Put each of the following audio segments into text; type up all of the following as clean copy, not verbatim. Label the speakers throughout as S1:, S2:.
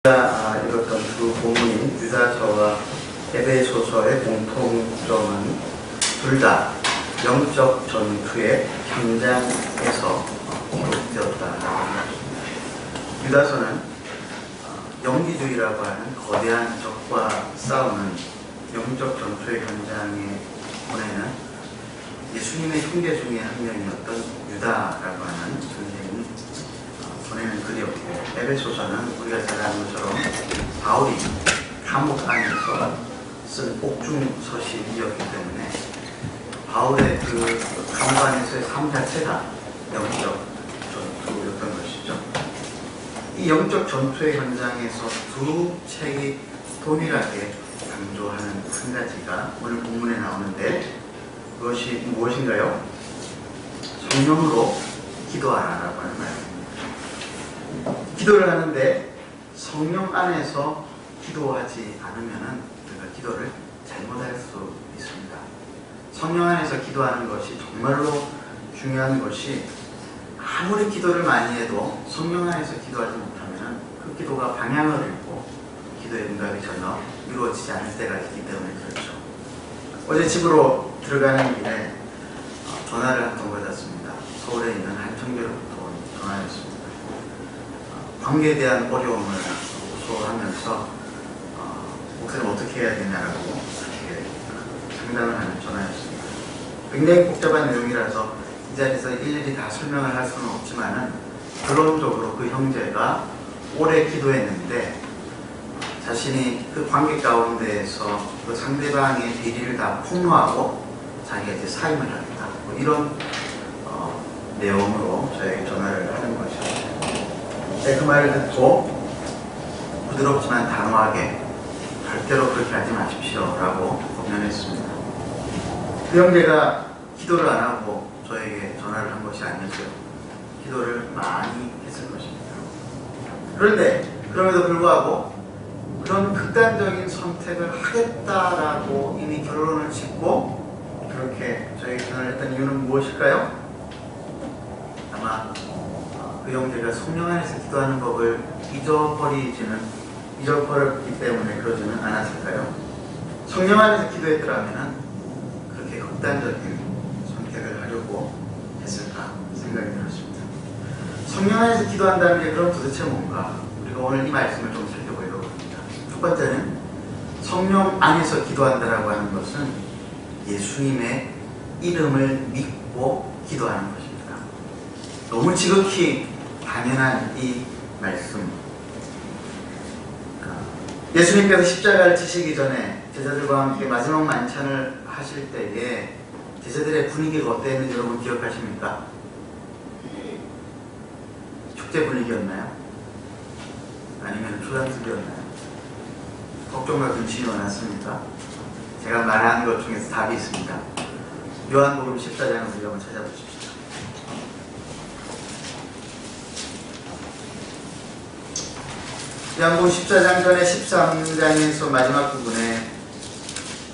S1: 읽었던 두 본문인 유다서와 에베소서의 공통점은 둘 다 영적 전투의 현장에서 기록되었다는 것입니다. 유다서는 영기주의라고 하는 거대한 적과 싸우는 영적 전투의 현장에 보내는 예수님의 형제 중에 한 명이었던 유다라고 하는 선생이 보내는 글이었고, 에베소서는 우리가 잘 아는 것처럼 바울이 감옥 안에서 쓴 옥중서신이었기 때문에 바울의 그 감옥 안에서의 삶 자체가 영적 전투였던 것이죠. 이 영적 전투의 현장에서 두 책이 동일하게 강조하는 한 가지가 오늘 본문에 나오는데, 그것이 무엇인가요? 성령으로 기도하라라고 하는 말입니다. 기도를 하는데 성령 안에서 기도하지 않으면 우리가 기도를 잘못할 수 있습니다. 성령 안에서 기도하는 것이 정말로 중요한 것이, 아무리 기도를 많이 해도 성령 안에서 기도하지 못하면 그 기도가 방향을 잃고 기도의 응답이 전혀 이루어지지 않을 때가 있기 때문에 그렇죠. 어제 집으로 들어가는 길에 전화를 한 통 받았습니다. 서울에 있는 한 청교로부터 온 전화였습니다. 관계에 대한 어려움을 호소하면서 목사님 어떻게 해야 되냐라고 그렇게 상담을 하는 전화였습니다. 굉장히 복잡한 내용이라서 이 자리에서 일일이 다 설명을 할 수는 없지만은, 결론적으로 그 형제가 오래 기도했는데 자신이 그 관계 가운데에서 그 상대방의 비리를 다 폭로하고 자기가 이제 사임을 하겠다, 뭐 이런 내용으로 저에게 전화를 하는 것이었어요. 그 말을 듣고 부드럽지만 단호하게 절대로 그렇게 하지 마십시오 라고 권면했습니다. 그 형제가 기도를 안 하고 저에게 전화를 한 것이 아니었어요. 기도를 많이 했을 것입니다. 그런데 그럼에도 불구하고 그런 극단적인 선택을 하겠다라고 이미 결론을 짓고 그렇게 저에게 전화를 했던 이유는 무엇일까요? 아마 그 형제가 성령 안에서 기도하는 법을 잊어버렸기 때문에 그러지는 않았을까요? 성령 안에서 기도했더라면 그렇게 극단적인 선택을 하려고 했을까 생각이 들었습니다. 성령 안에서 기도한다는 게 그럼 도대체 뭔가? 우리가 오늘 이 말씀을 좀 살펴보려고 합니다. 첫 번째는, 성령 안에서 기도한다라고 하는 것은 예수님의 이름을 믿고 기도하는 것입니다. 너무 지극히 당연한 이 말씀. 예수님께서 십자가를 지시기 전에 제자들과 함께 마지막 만찬을 하실 때에 제자들의 분위기가 어땠는지 여러분 기억하십니까? 축제 분위기였나요? 아니면 초상집이었나요? 걱정과 근심이 많았습니까? 제가 말한 것 중에서 답이 있습니다. 요한복음 14장을 우리 한번 찾아보십시오. 요한복음 14장 전에 13장에서 마지막 부분에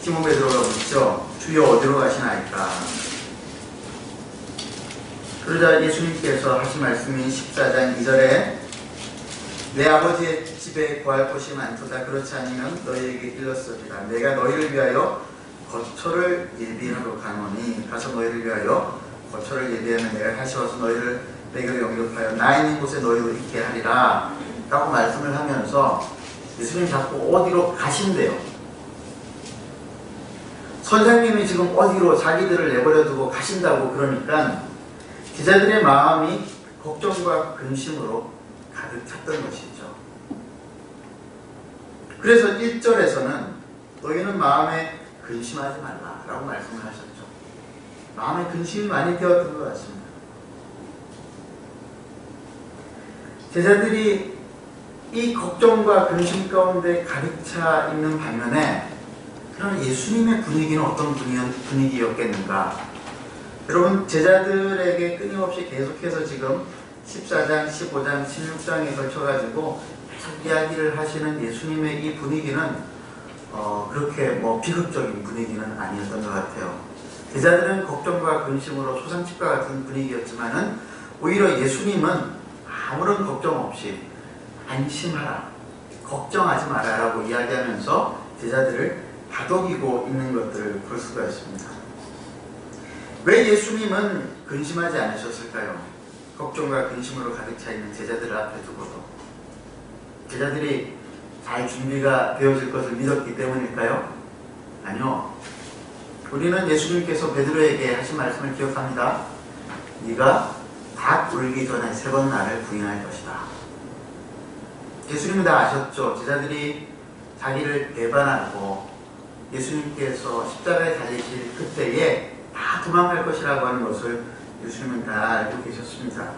S1: 시몬 베드로가 묻죠. 주여 어디로 가시나이까? 그러자 예수님께서 하신 말씀이 14장 2절에 내 아버지의 집에 구할 곳이 많도다. 그렇지 않으면 너희에게 일렀으리라. 내가 너희를 위하여 거처를 예비하러 가노니 가서 너희를 위하여 거처를 예비하면 내가 다시 와서 너희를 내게로 영접하여 나 있는 곳에 너희도 있게 하리라 라고 말씀을 하면서 예수님이 자꾸 어디로 가신대요. 선생님이 지금 어디로 자기들을 내버려두고 가신다고 그러니까 제자들의 마음이 걱정과 근심으로 가득 찼던 것이죠. 그래서 1절에서는 너희는 마음에 근심하지 말라라고 말씀을 하셨죠. 마음에 근심이 많이 되었던 것 같습니다. 제자들이 이 걱정과 근심 가운데 가득 차 있는 반면에, 그럼 예수님의 분위기는 어떤 분위기였겠는가? 여러분, 제자들에게 끊임없이 계속해서 지금 14장, 15장, 16장에 걸쳐가지고 계속 이야기를 하시는 예수님의 이 분위기는 그렇게 비극적인 분위기는 아니었던 것 같아요. 제자들은 걱정과 근심으로 소상집과 같은 분위기였지만은 오히려 예수님은 아무런 걱정 없이 안심하라, 걱정하지 마라라고 이야기하면서 제자들을 다독이고 있는 것들을 볼 수가 있습니다. 왜 예수님은 근심하지 않으셨을까요? 걱정과 근심으로 가득 차 있는 제자들을 앞에 두고도. 제자들이 잘 준비가 되어질 것을 믿었기 때문일까요? 아니요. 우리는 예수님께서 베드로에게 하신 말씀을 기억합니다. 네가 닭 울기 전에 3번 나를 부인할 것이다. 예수님은 다 아셨죠. 제자들이 자기를 배반하고 예수님께서 십자가에 달리실 그때에 다 도망갈 것이라고 하는 것을 예수님은 다 알고 계셨습니다.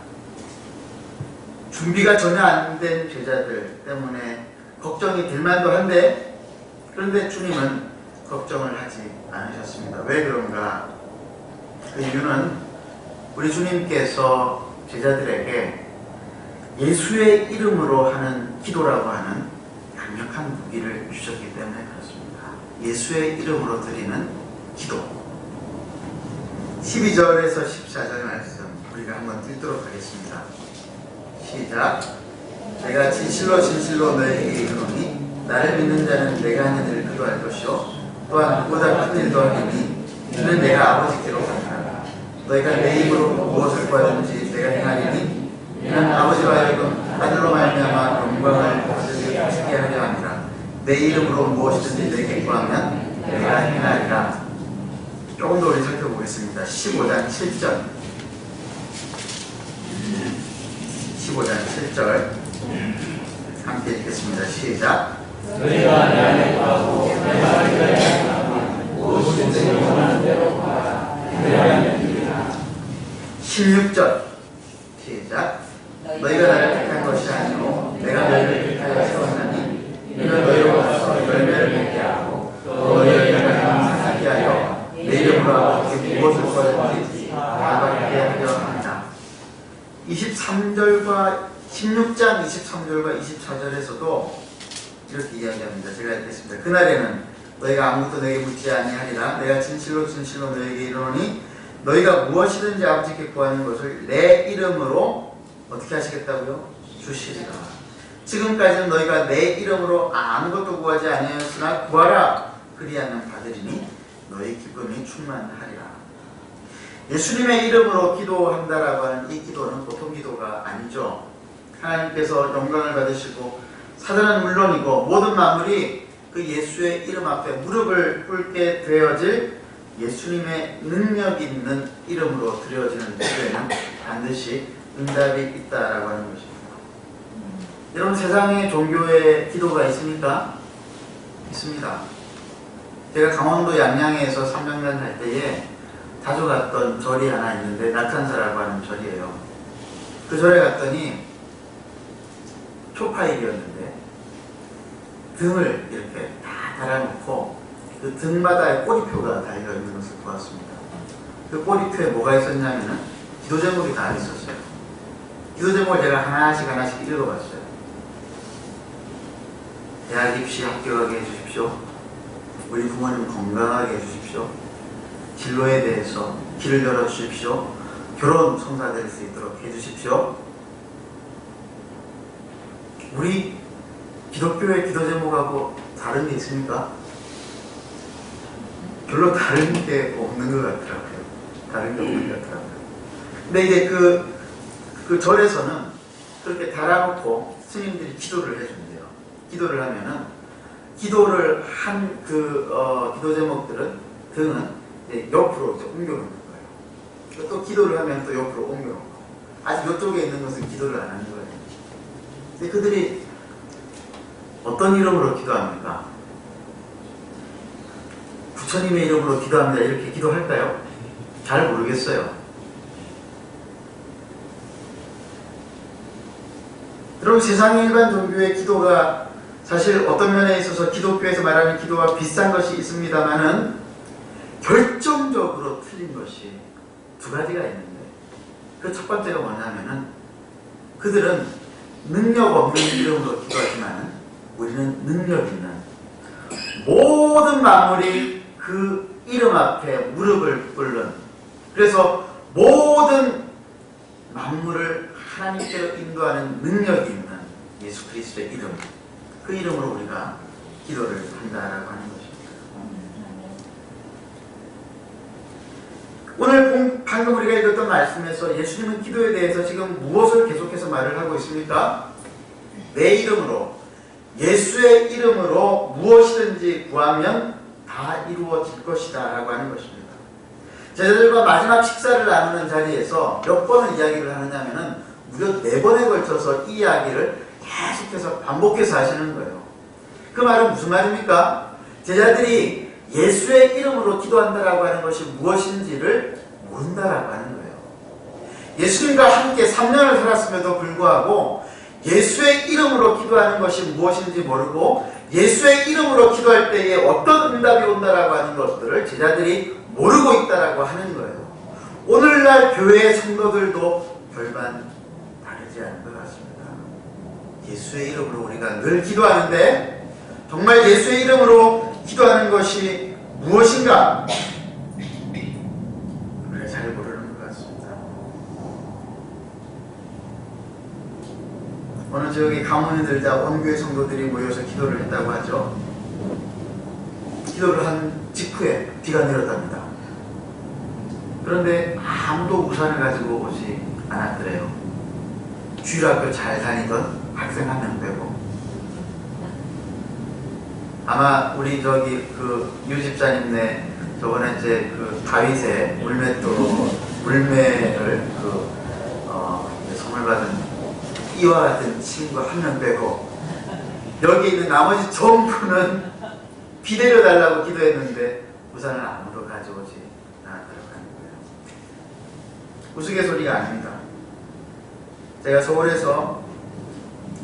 S1: 준비가 전혀 안 된 제자들 때문에 걱정이 될 만도 한데, 그런데 주님은 걱정을 하지 않으셨습니다. 왜 그런가? 그 이유는 우리 주님께서 제자들에게 예수의 이름으로 하는 기도라고 하는 강력한 무기를 주셨기 때문에 그렇습니다. 예수의 이름으로 드리는 기도. 12절에서 14절 말씀 우리가 한번 읽도록 하겠습니다. 시작. 내가 진실로 진실로 너희에게 이르노니 나를 믿는 자는 내가 하는 일을 그도 할 것이요 또한 그보다 큰 일도 하리니 이는 내가 아버지께로 가니라. 너희가 내 입으로 무엇을 구하든지 내가 행하리니 이는 아버지로 하여금 아들로 말미암아 영광을 받게 하려 함이라. 내 이름으로 무엇이든지 내게 구하면 내가 행하리라. 조금 더 우리 살펴보겠습니다. 15장 7절 15장 7절 함께 읽겠습니다. 시작.
S2: 너희가 내 안에 구하고 내 말을 들으면 무엇이든지 원하는 대로 구하라. 내가 이루리라.
S1: 16절 시작. 너희가 나를 택한 것이 아니오 내가 너희를 택하여 세웠나니 이는 너희로 가서 열매를 맺게 하고 또 너희에게 상하게 하여 내 이름으로 아버지께 무엇을 구하든지 다 받게 하려 합니다. 23절과 16장 23절과 24절에서도 이렇게 이야기합니다. 제가 읽겠습니다. 그날에는 너희가 아무것도 내게 묻지 아니하리라. 내가 진실로 진실로 너희에게 이르노니 너희가 무엇이든지 아버지께 구하는 것을 내 이름으로 어떻게 하시겠다고요? 주시리라. 지금까지는 너희가 내 이름으로 아무것도 구하지 아니하였으나 구하라. 그리하면 받으리니 너희 기쁨이 충만하리라. 예수님의 이름으로 기도한다라고 하는 이 기도는 보통 기도가 아니죠. 하나님께서 영광을 받으시고 사단은 물론이고 모든 만물이 그 예수의 이름 앞에 무릎을 꿇게 되어질 예수님의 능력 있는 이름으로 드려지는 기도에는 반드시 응답이 있다라고 하는 것입니다. 여러분, 세상에 종교의 기도가 있습니까? 있습니다. 제가 강원도 양양에서 3년간 할 때에 자주 갔던 절이 하나 있는데 낙산사라고 하는 절이에요. 그 절에 갔더니 초파일이었는데 등을 이렇게 다 달아놓고 그 등바다에 꼬리표가 달려있는 것을 보았습니다. 그 꼬리표에 뭐가 있었냐면은 기도 제목이 다 있었어요. 기도 제목을 제가 하나씩 읽어봤어요. 대학 입시 합격하게 해주십시오. 우리 부모님 건강하게 해주십시오. 진로에 대해서 길을 열어주십시오. 결혼 성사될 수 있도록 해주십시오. 우리 기독교의 기도 제목하고 다른 게 있습니까? 별로 다른 게 없는 것 같더라고요. 다른 게 없는 것 같더라고요. 근데 이제 그 절에서는 그렇게 달아놓고 스님들이 기도를 해준대요. 기도를 하면은 기도를 한 기도 제목들은 등은 옆으로 옮겨놓는 거예요. 또 기도를 하면 또 옆으로 옮겨놓고 아직 이쪽에 있는 것은 기도를 안 하는 거예요. 근데 그들이 어떤 이름으로 기도합니까? 부처님의 이름으로 기도합니다. 이렇게 기도할까요? 잘 모르겠어요. 여러분, 세상의 일반 종교의 기도가 사실 어떤 면에 있어서 기독교에서 말하는 기도와 비슷한 것이 있습니다만은 결정적으로 틀린 것이 두 가지가 있는데, 그 첫 번째가 뭐냐면은 그들은 능력 없는 이름으로 기도하지만 우리는 능력 있는, 모든 만물이 그 이름 앞에 무릎을 꿇는, 그래서 모든 만물을 하나님께로 인도하는 능력이 있는 예수 그리스도의 이름, 그 이름으로 우리가 기도를 한다라고 하는 것입니다. 오늘 방금 우리가 읽었던 말씀에서 예수님은 기도에 대해서 지금 무엇을 계속해서 말을 하고 있습니까? 내 이름으로, 예수의 이름으로 무엇이든지 구하면 다 이루어질 것이다 라고 하는 것입니다. 제자들과 마지막 식사를 나누는 자리에서 몇 번을 이야기를 하느냐면은 무려 4번에 걸쳐서 이 이야기를 계속해서 반복해서 하시는 거예요. 그 말은 무슨 말입니까? 제자들이 예수의 이름으로 기도한다라고 하는 것이 무엇인지를 모른다라고 하는 거예요. 예수님과 함께 3년을 살았음에도 불구하고 예수의 이름으로 기도하는 것이 무엇인지 모르고 예수의 이름으로 기도할 때에 어떤 응답이 온다라고 하는 것들을 제자들이 모르고 있다라고 하는 거예요. 오늘날 교회의 성도들도 별반 다르지 않은 것 같습니다. 예수의 이름으로 우리가 늘 기도하는데 정말 예수의 이름으로 기도하는 것이 무엇인가? 우리가 잘 모르는 것 같습니다. 어느 지역에 가뭄이 들자 온 교회 성도들이 모여서 기도를 했다고 하죠. 기도를 한 직후에 비가 내렸답니다. 그런데 아무도 우산을 가지고 오지 않았더래요. 주일학교 잘 다니던 학생 한 명 빼고. 아마 우리 유 집사님네 저번에 이제 그 다윗의 물매를 선물 받은 이와 같은 친구 한 명 빼고 여기 있는 나머지 전부는 비 내려달라고 기도했는데 우산을 아무도 가져오지 않았다고 하는 거예요. 우스갯소리가 아닙니다. 제가 서울에서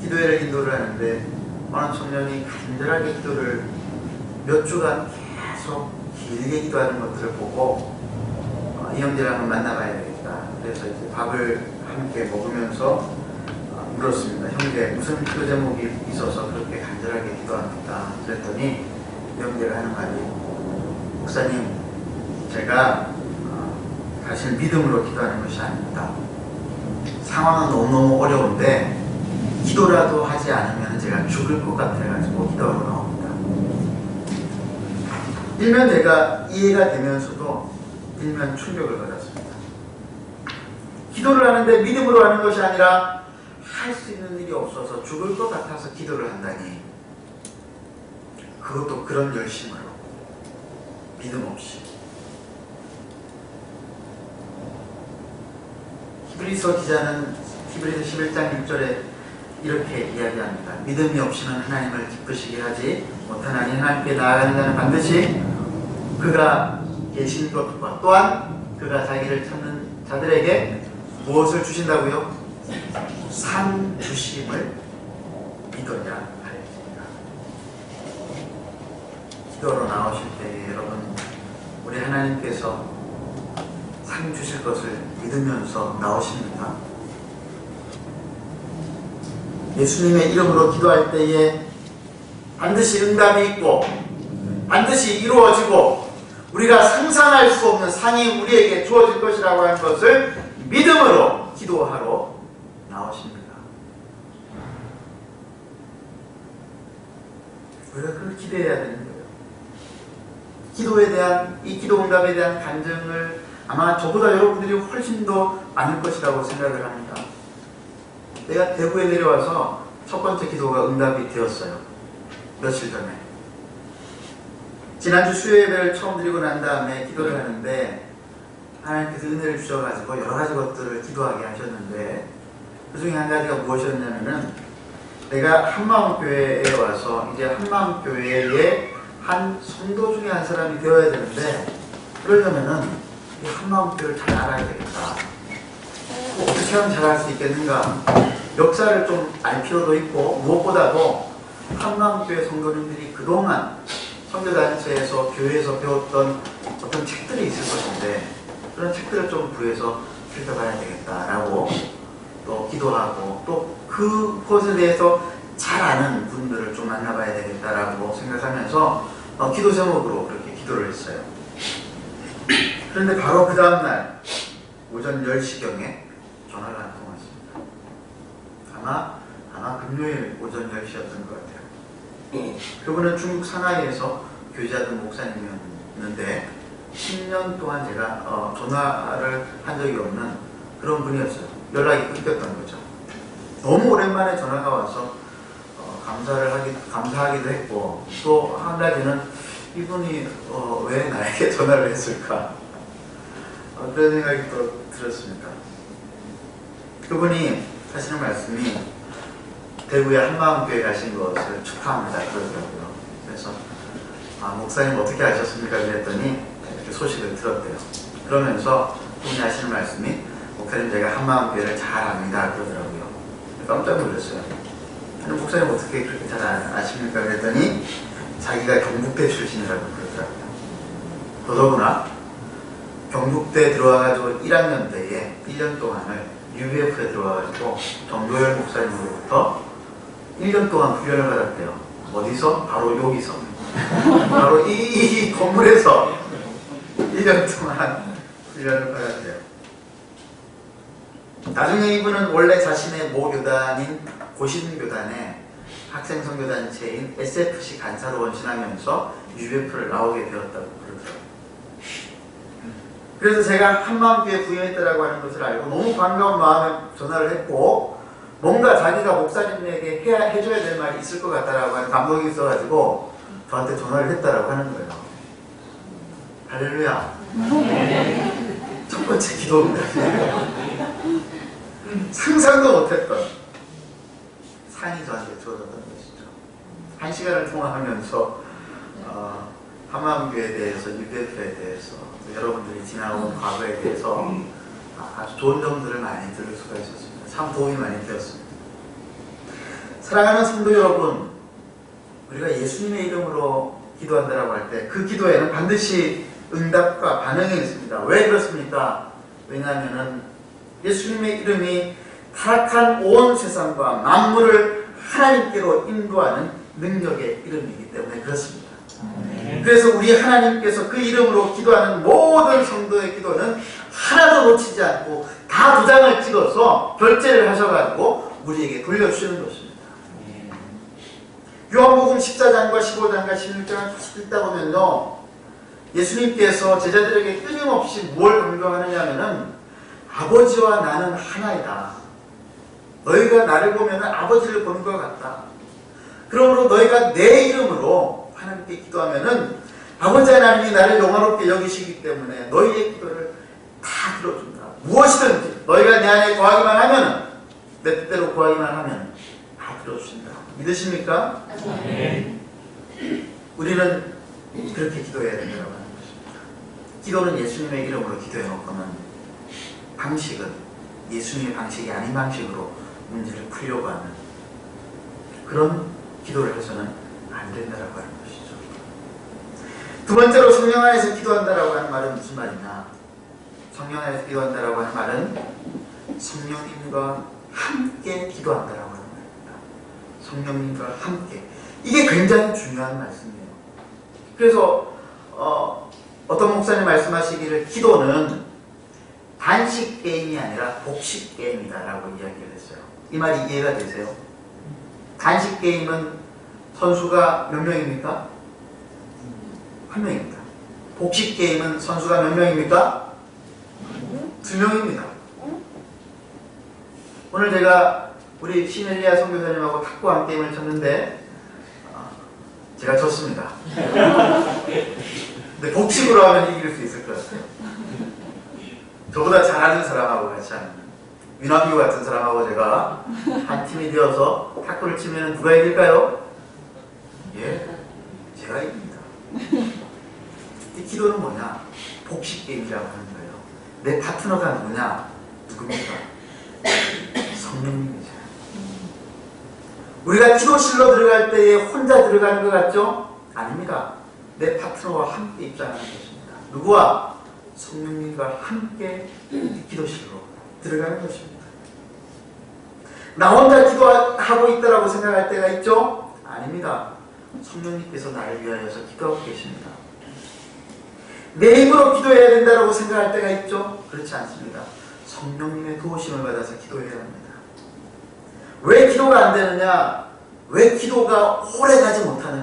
S1: 기도회를 인도를 하는데 어느 청년이 간절하게 기도를 몇 주간 계속 길게 기도하는 것들을 보고 이 형제를 한번 만나봐야 되겠다. 그래서 이제 밥을 함께 먹으면서 물었습니다. 형제 무슨 기도 제목이 있어서 그렇게 간절하게 기도합니까? 그랬더니 이 형제가 하는 말이 목사님 제가 사실 믿음으로 기도하는 것이 아닙니다. 상황은 너무너무 어려운데 기도라도 하지 않으면 제가 죽을 것 같아가지고 기도하러 나옵니다. 일면 제가 이해가 되면서도 일면 충격을 받았습니다. 기도를 하는데 믿음으로 하는 것이 아니라 할 수 있는 일이 없어서 죽을 것 같아서 기도를 한다니 그것도 그런 열심으로 믿음 없이 히브리서 기자는 히브리서 11장 6절에 이렇게 이야기합니다. 믿음이 없이는 하나님을 기쁘시게 하지 못하나니 하나님께 나아가는 자는 반드시 그가 계신 것과 또한 그가 자기를 찾는 자들에게 무엇을 주신다고요? 상 주심을 믿어야 할지니라. 기도로 나오실 때 여러분 우리 하나님께서 상 주실 것을 믿으면서 나오십니까? 예수님의 이름으로 기도할 때에 반드시 응답이 있고 반드시 이루어지고 우리가 상상할 수 없는 상이 우리에게 주어질 것이라고 하는 것을 믿음으로 기도하러 나오십니다. 우리가 그걸 기대해야 되는 거예요. 기도에 대한 이 기도 응답에 대한 간증을 아마 저보다 여러분들이 훨씬 더 많을 것이라고 생각을 합니다. 내가 대구에 내려와서 첫 번째 기도가 응답이 되었어요. 며칠 전에. 지난주 수요예배를 처음 드리고 난 다음에 기도를 하는데 하나님께서 은혜를 주셔가지고 여러 가지 것들을 기도하게 하셨는데 그 중에 한 가지가 무엇이었냐면은 내가 한마음교회에 와서 이제 한마음교회의 한 성도 중에 한 사람이 되어야 되는데 그러려면은 이 한마음교회를 잘 알아야 되겠다. 어떻게 하면 잘할 수 있겠는가? 역사를 좀 알 필요도 있고 무엇보다도 한마음교회 성도님들이 그동안 선교단체에서 교회에서 배웠던 어떤 책들이 있을 것인데 그런 책들을 좀 구해서 읽어봐야 되겠다라고 또 기도하고 또 그것에 대해서 잘 아는 분들을 좀 만나봐야 되겠다라고 생각하면서 기도 제목으로 그렇게 기도를 했어요. 그런데 바로 그 다음날 오전 10시경에 전화가 한 통 왔습니다. 아마 금요일 오전 10시였던 것 같아요. 그분은 중국 상하이에서 교제하던 목사님이었는데 10년 동안 제가 전화를 한 적이 없는 그런 분이었어요. 연락이 끊겼던 거죠. 너무 오랜만에 전화가 와서 감사하기도 했고, 또 한 가지는 이분이 왜 나에게 전화를 했을까, 그런 생각이 또 들었습니다. 그분이 하시는 말씀이 대구에 한마음교회 가신 것을 축하합니다 그러더라고요. 그래서 목사님 어떻게 아셨습니까? 그랬더니 이렇게 소식을 들었대요. 그러면서 그분이 하시는 말씀이 목사님 제가 한마음교회를 잘 압니다 그러더라고요. 깜짝 놀랐어요. 목사님 어떻게 그렇게 잘 아십니까? 그랬더니 자기가 경북대 출신이라고 그러더라고요. 더더구나 경북대 들어와가지고 1학년 때에 1년 동안을 UBF에 들어와가지고 정도열 목사님으로부터 1년 동안 훈련을 받았대요. 어디서? 바로 여기서. 바로 이 건물에서 1년 동안 훈련을 받았대요. 나중에 이분은 원래 자신의 모교단인 고신교단의 학생선교단체인 SFC 간사로 원신하면서 UBF를 나오게 되었다고 그러더라고요. 그래서 제가 한마음교회 부임했다라고 하는 것을 알고 너무 반가운 마음에 전화를 했고, 뭔가 자기가 목사님에게 해줘야 될 말이 있을 것 같다라고 하는 감동이 있어가지고 저한테 전화를 했다라고 하는 거예요. 할렐루야. 첫 번째 기도입니다. 상상도 못했던 상이 저한테 주어졌던 것이죠. 1시간을 통화하면서 한마음교회에 대해서, UBF에 대해서, 여러분들이 지나온 과거에 대해서 아주 좋은 점들을 많이 들을 수가 있었습니다. 참 도움이 많이 되었습니다. 사랑하는 성도 여러분, 우리가 예수님의 이름으로 기도한다고 할 때 그 기도에는 반드시 응답과 반응이 있습니다. 왜 그렇습니까? 왜냐하면 예수님의 이름이 타락한 온 세상과 만물을 하나님께로 인도하는 능력의 이름이기 때문에 그렇습니다. 그래서 우리 하나님께서 그 이름으로 기도하는 모든 성도의 기도는 하나도 놓치지 않고 다 도장을 찍어서 결제를 하셔가지고 우리에게 돌려주시는 것입니다. 요한복음 14장과 15장과 16장을 읽다 보면요, 예수님께서 제자들에게 끊임없이 뭘 강조하느냐 하면은 아버지와 나는 하나이다. 너희가 나를 보면 아버지를 보는 것 같다. 그러므로 너희가 내 이름으로 하나님께 기도하면은 아버지 하나님이 나를 영화롭게 여기시기 때문에 너희의 기도를 다 들어준다. 무엇이든지 너희가 내 안에 구하기만 하면은, 내 뜻대로 구하기만 하면 다 들어주신다. 믿으십니까? 네. 우리는 그렇게 기도해야 된다고 하는 것입니다. 기도는 예수님의 이름으로 기도해놓고는 방식은 예수님의 방식이 아닌 방식으로 문제를 풀려고 하는 그런 기도를 해서는 안 된다고 하는 것이죠. 두 번째로 성령 안에서 기도한다라고 하는 말은 무슨 말이냐? 성령 안에서 기도한다라고 하는 말은 성령님과 함께 기도한다라고 하는 말입니다. 성령님과 함께. 이게 굉장히 중요한 말씀이에요. 그래서 어떤 목사님 말씀하시기를 기도는 단식 게임이 아니라 복식 게임이다 라고 이야기를 했어요. 이 말이 이해가 되세요? 단식 게임은 선수가 몇 명입니까? 한 명입니다. 복식 게임은 선수가 몇 명입니까? 2명입니다. 오늘 제가 우리 신엘리아 선교사님하고 탁구한 게임을 쳤는데 제가 졌습니다. 근데 복식으로 하면 이길 수 있을 것 같아요. 저보다 잘하는 사람하고 같이 하는 윤학규 같은 사람하고 제가 한 팀이 되어서 탁구를 치면 누가 이길까요? 예, 제가 이깁니다. 이 기도는 뭐냐? 복식 게임이라고 하는 거예요. 내 파트너가 누구냐? 누굽니까? 성령님이죠. 우리가 기도실로 들어갈 때에 혼자 들어가는 것 같죠? 아닙니다. 내 파트너와 함께 입장하는 것입니다. 누구와? 성령님과 함께 기도실로 들어가는 것입니다. 나 혼자 기도하고 있다고 생각할 때가 있죠? 아닙니다. 성령님께서 나를 위하여서 기도하고 계십니다. 내 힘으로 기도해야 된다고 생각할 때가 있죠? 그렇지 않습니다. 성령님의 도우심을 받아서 기도해야 합니다. 왜 기도가 안 되느냐? 왜 기도가 오래 가지 못하느냐?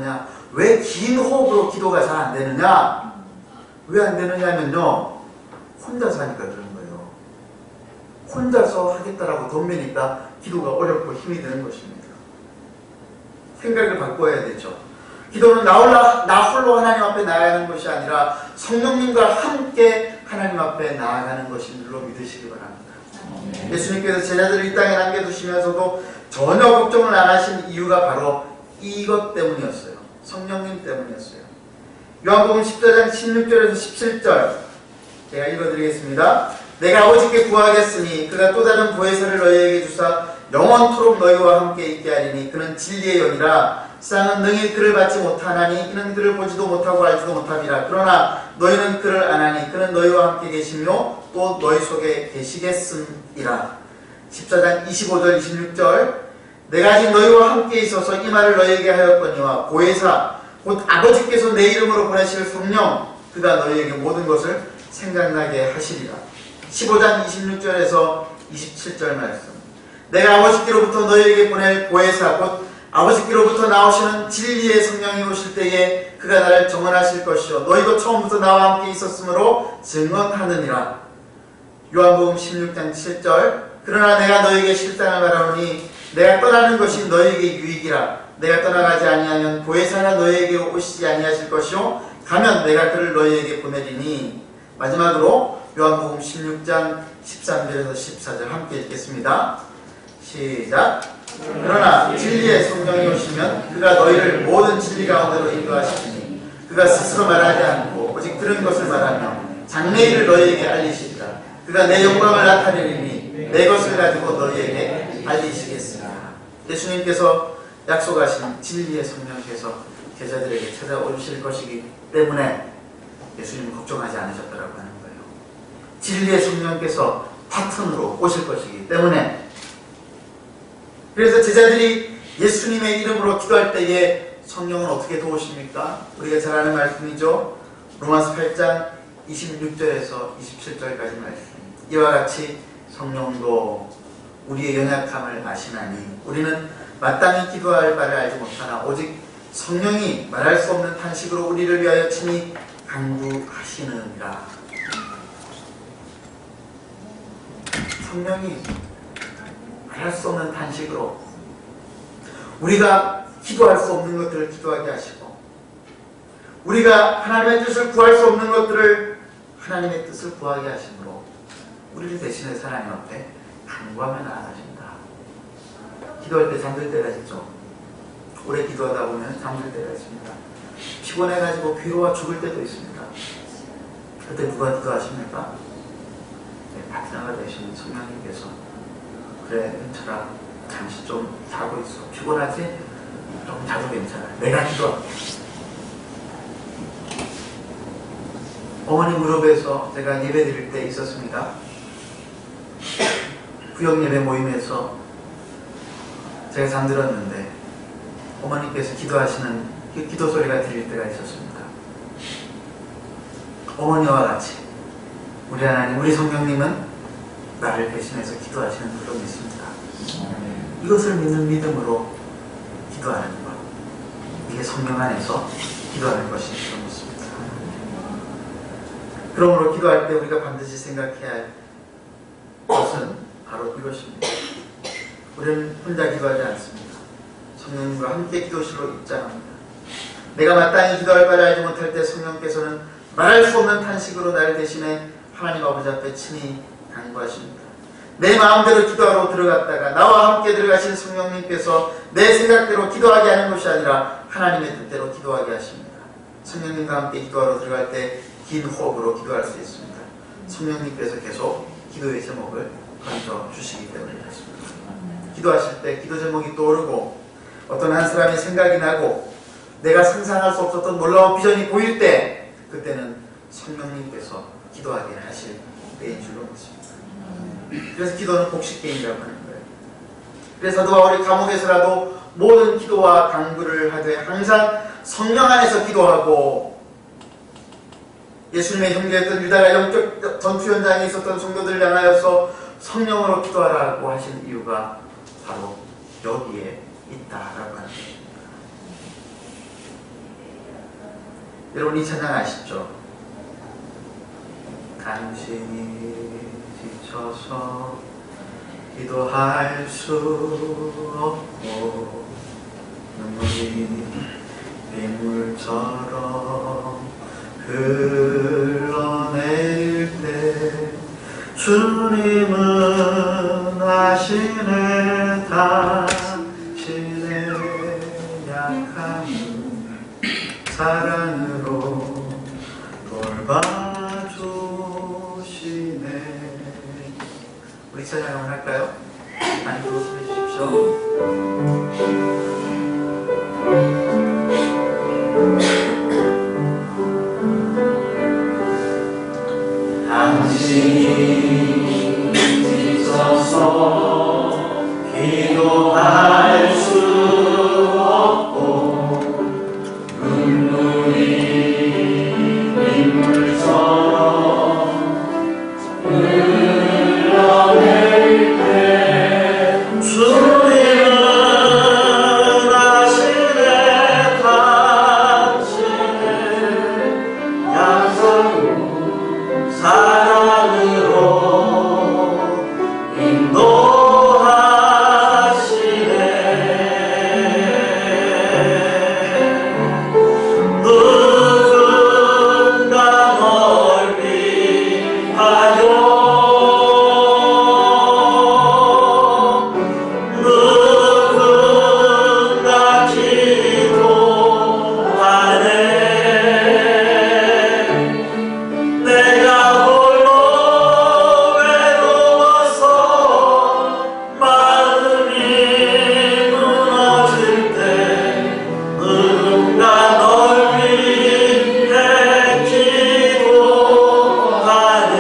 S1: 왜 긴 호흡으로 기도가 잘 안 되느냐? 왜 안 되느냐면요, 혼자서 하니까 그런 거예요. 혼자서 하겠다라고 돈 매니까 기도가 어렵고 힘이 드는 것입니다. 생각을 바꿔야 되죠. 기도는 나 홀로 하나님 앞에 나아가는 것이 아니라 성령님과 함께 하나님 앞에 나아가는 것인 줄로 믿으시기 바랍니다. 예수님께서 제자들을 이 땅에 남겨두시면서도 전혀 걱정을 안 하신 이유가 바로 이것 때문이었어요. 성령님 때문이었어요. 요한복음 14장 16절에서 17절 제가 읽어드리겠습니다. 내가 아버지께 구하겠으니 그가 또 다른 보혜사를 너희에게 주사 영원토록 너희와 함께 있게 하리니 그는 진리의 영이라. 세상은 능히 그를 받지 못하나니 이는 그를 보지도 못하고 알지도 못함이라. 그러나 너희는 그를 아나니 그는 너희와 함께 계시며 또 너희 속에 계시겠음이라. 14장 25절 26절 내가 아직 너희와 함께 있어서 이 말을 너희에게 하였거니와 보혜사 곧 아버지께서 내 이름으로 보내실 성령 그가 너희에게 모든 것을 생각나게 하시리라. 15장 26절에서 27절 말씀 내가 아버지께로부터 너희에게 보낼 보혜사 곧 아버지께로부터 나오시는 진리의 성령이 오실 때에 그가 나를 증언하실 것이요 너희도 처음부터 나와 함께 있었으므로 증언하느니라. 요한복음 16장 7절 그러나 내가 너희에게 실상을 말하노니 내가 떠나는 것이 너희에게 유익이라. 내가 떠나가지 아니하면 보혜사가 너희에게 오시지 아니하실 것이요 가면 내가 그를 너희에게 보내리니. 마지막으로 요한복음 16장 13절에서 14절 함께 읽겠습니다. 시작. 그러나 진리의 성령이 오시면 그가 너희를 모든 진리 가운데로 인도하시니 그가 스스로 말하지 않고 오직 들은 것을 말하며 장래일을 너희에게 알리시리라. 그가 내 영광을 나타내리니 내 것을 가지고 너희에게 알리시겠으나. 예수님께서 약속하신 진리의 성령께서 제자들에게 찾아오실 것이기 때문에 예수님은 걱정하지 않으셨다라고 하는 거예요. 진리의 성령께서 파트너로 오실 것이기 때문에. 그래서 제자들이 예수님의 이름으로 기도할 때에 성령은 어떻게 도우십니까? 우리가 잘 아는 말씀이죠. 로마서 8장 26절에서 27절까지 말씀. 이와 같이 성령도 우리의 연약함을 아시나니 우리는 마땅히 기도할 바를 알지 못하나 오직 성령이 말할 수 없는 탄식으로 우리를 위하여 친히 간구하시느니라. 성령이 말할 수 없는 탄식으로 우리가 기도할 수 없는 것들을 기도하게 하시고 우리가 하나님의 뜻을 구할 수 없는 것들을 하나님의 뜻을 구하게 하심으로 우리를 대신해서 하나님 앞에 간구하며 나아가십니다. 기도할 때 잠들 때가 있죠. 오래 기도하다 보면 잠들 때가 있습니다. 피곤해가지고 괴로워 죽을 때도 있습니다. 그때 누가 기도하십니까? 네, 파트너가 되시는 성령님께서 그래 은철아 잠시 좀 자고 있어. 피곤하지? 좀 자도 괜찮아. 내가 기도할게. 어머니 무릎에서 제가 예배 드릴 때 있었습니다. 구역 예배 모임에서 제가 잠들었는데 어머니께서 기도하시는 기도 소리가 들릴 때가 있었습니다. 어머니와 같이 우리 하나님, 우리 성령님은 나를 대신해서 기도하시는 줄로 믿습니다. 이것을 믿는 믿음으로 기도하는 것, 이게 성령 안에서 기도하는 것인 줄로 믿습니다. 그러므로 기도할 때 우리가 반드시 생각해야 할 것은 바로 이것입니다. 우리는 혼자 기도하지 않습니다. 성령님과 함께 기도실로 입장합니다. 내가 마땅히 기도할 바를 알지 못할 때 성령께서는 말할 수 없는 탄식으로 나를 대신해 하나님 아버지 앞에 친히 간구하십니다. 내 마음대로 기도하러 들어갔다가 나와 함께 들어가신 성령님께서 내 생각대로 기도하게 하는 것이 아니라 하나님의 뜻대로 기도하게 하십니다. 성령님과 함께 기도하러 들어갈 때 긴 호흡으로 기도할 수 있습니다. 성령님께서 계속 기도의 제목을 건져 주시기 때문에 그렇습니다. 기도하실 때 기도 제목이 떠오르고 어떤 한 사람의 생각이 나고 내가 상상할 수 없었던 놀라운 비전이 보일 때 그때는 성령님께서 기도하게 하실 때인 줄로 믿습니다. 그래서 기도는 복식게임이라고 하는 거예요. 그래서 사도 바울이 감옥에서라도 모든 기도와 간구를 하되 항상 성령 안에서 기도하고 예수님의 형제였던 유다가 영적 전투 현장에 있었던 성도들을 향하여서 성령으로 기도하라고 하신 이유가 바로 여기에 있다라고 하는 것입니다. 여러분 이 찬양 아시죠? 당신이 지쳐서 기도할 수 없고 눈물이 빗물처럼 흘러내릴 때 주님은 아시네 당신의 약함을 사랑으로 돌봐주시네. 우리 찬양 한번 할까요? 많이 들어주해 주십시오. 당신이 지쳐서 기도할 수 없고 눈물이 빗물처럼 흘러내릴 때 주님은 아시네 당신의 약속을 사랑으로 인도하시네. 누군가 널 위하여 누군가 기도하네. 내가 홀로 외로워서 마음이 무너질 때 누군가 널 위해 기도하네.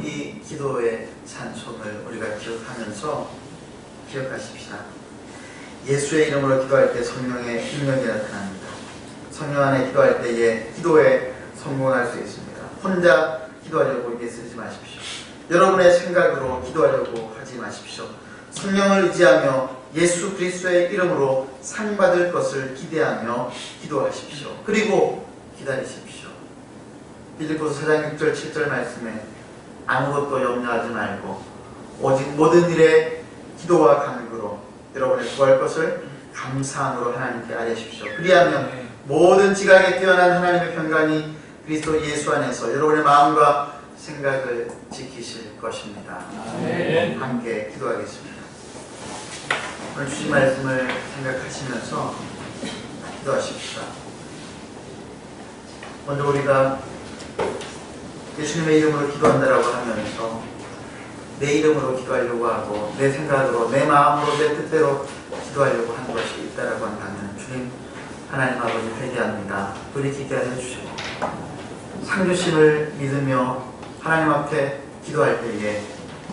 S1: 이 기도의 찬송을 우리가 기억하면서 기억하십시다. 예수의 이름으로 기도할 때 성령의 능력이 나타납니다. 성령 안에 기도할 때에 기도에 성공할 수 있습니다. 혼자 기도하려고 이게 쓰지 마십시오. 여러분의 생각으로 기도하려고 하지 마십시오. 성령을 의지하며 예수 그리스도의 이름으로 상 받을 것을 기대하며 기도하십시오. 그리고 기다리십시오. 빌립보서 4장 6절 7절 말씀에 아무것도 염려하지 말고 오직 모든 일에 기도와 간구로 여러분의 구할 것을 감사함으로 하나님께 아뢰십시오. 그리하면 모든 지각에 뛰어난 하나님의 평강이 그리스도 예수 안에서 여러분의 마음과 생각을 지키실 것입니다.
S2: 아멘.
S1: 함께 기도하겠습니다. 오늘 주신 말씀을 생각하시면서 기도하십시다. 먼저 우리가 예수님의 이름으로 기도한다라고 하면서 내 이름으로 기도하려고 하고 내 생각으로 내 마음으로 내 뜻대로 기도하려고 하는 것이 있다라고 한다면 주님 하나님 아버지 회개합니다. 돌이키게 해주시고 상주심을 믿으며 하나님 앞에 기도할 때에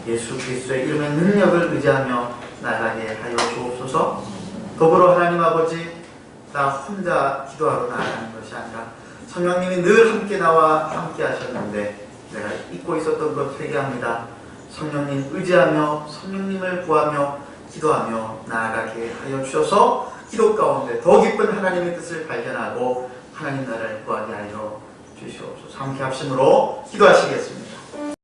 S1: 예수 그리스도의 이름의 능력을 의지하며 나가게 하여 주옵소서. 더불어 하나님 아버지 나 혼자 기도하러 나가는 것이 아니라 성령님이 늘 함께 나와 함께 하셨는데 내가 잊고 있었던 것 회개합니다. 성령님 의지하며 성령님을 구하며 기도하며 나아가게 하여 주셔서 기도 가운데 더 깊은 하나님의 뜻을 발견하고 하나님 나라를 구하게 하여 주시옵소서. 함께 합심으로 기도하시겠습니다.